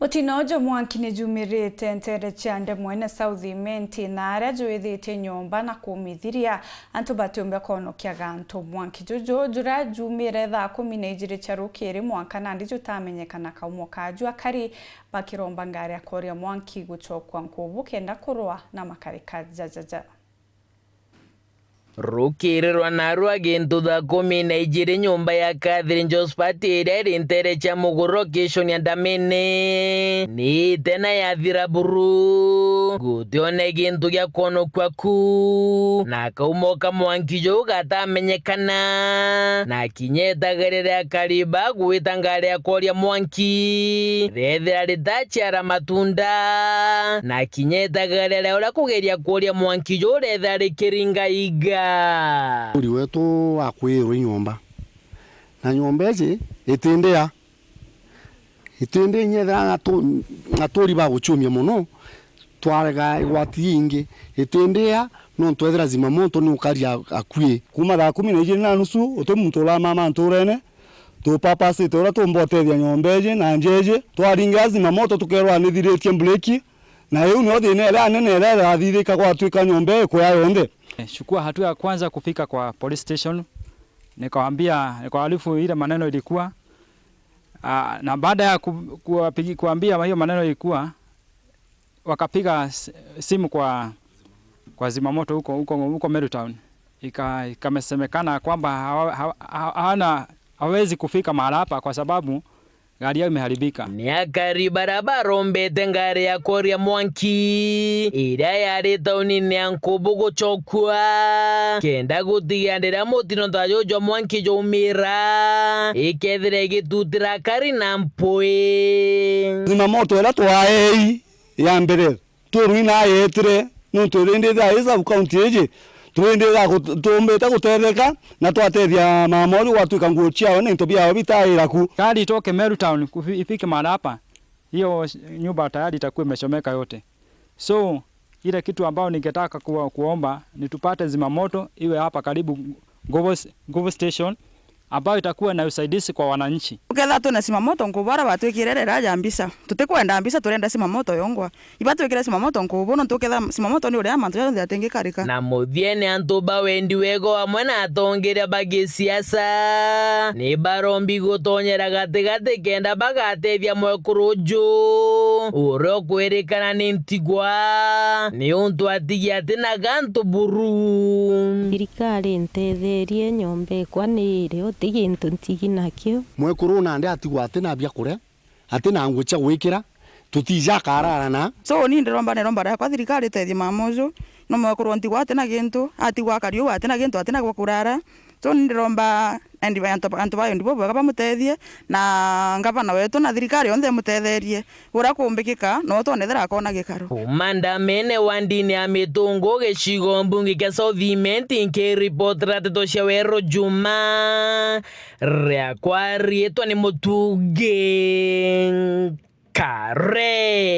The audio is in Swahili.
Utinojo mwanki nijumirite ntere chande mwene Southi Menti na aria juithite nyomba na kumithiria antu batumbe konokiaga antu mwanki jojo jura jumire thaa 12 cia rukiri mwanka na ndi jutamenyekana kaumo kaju akari bakiromba ngari akoria mwanki guchokwa nkubu kenda kurwa na makarika jajaja. Rukirirwa narwa gintu thaa 12 nyumba ya Catherine Josphat iria iri ntere cia muguro kishoni ya Ndamene ni tena ya thira buru gutione gintu gia konokwa ku na kaumoka mwanki jo gatamenyekana na kinyetagerera kariba gwita ngari akoria mwanki rethera ritachiara matunda na kinyetagerera ura kugeria koria mwanki jo rethera rikiringa iga uri wetu akwirwe nyomba na nyomba ije itindea nyethera ngatori ba guchumia muno twarega igwati ingi itindea no twethera zimamoto ni ukaria akwie kuma thaa 12:30 utu muntu ura mama nturene tu papa sita ura tumbotethia nyomba ije na njeje twaringa zimamoto tukerwa nithiritie breki na yu no thine ila nene ila athithika kwa twika nyomba kwa yonde. Chukua hatua ya kwanza kufika kwa police station, nikawaarifu ile maneno ilikuwa na baada ya kuambia hiyo maneno ilikuwa wakapiga simu kwa zimamoto huko Meru Town. Ikamesemekana kwamba hawezi kufika mahali hapa kwa sababu gari yao imeharibika. Ni akari barabara ombete ngari ya koria mwanki iria yari taunini ya Nkubu guchokwa kenda gutiganira mutino thajojo mwanki joumira ikethira igitutira kari na mpui zimamoto ila twaei ya mbere turwina yetire no turinde tha isa county eje turinde tha tumbeta gutereka na twatethia mamori watuika nguo ciao ni tobia bitaira ku gari itoke Meru Town ifike mahali hapa, hiyo nyumba tayari itakuwa imeshomeka yote. So ile kitu ambao ningetaka kuomba ni tupate zimamoto iwe hapa karibu Nguvu Station ambayo itakuwa na usaidizi kwa wananchi. Uketha tuna zimamoto nkubara batwikirerera jambisa tutikwenda mbisa turenda zimamoto yongwa ibatwikire zimamoto nkubu no tuketha zimamoto ni uria mantu yothe atengikarika na muthiene antu bawendi wego amwe na atongeria bagi siasa ni barombi gutonyera gatigati kenda bagatethia mwekuruju uro kwirikana ni ntigwa ni untu atigia tina gantu buru thirikari ntetherie nyombe kwa ni rio tigintu ntigi nakio mwekuru na ndi atigwa atina bia kuria atina ngucha gwikira tutija kararana so ni ndiromba kwa thirikari tethie mamojo no mwekuru ntigwa atina gintu atigwa kario atina gintu atina gwa kurara so ni ndiromba endi antu bayo ndibo bwa bamutethie na ngavana wetu na thirikari onthe mutetherie ura kumbikika no tonethera kona gikaro Ndamene wandini ya mitungo gicigo mbunge kia Southi Menti nkiripot rateto cia Wero Juma ria kwarietwa ni Mutugi Kare.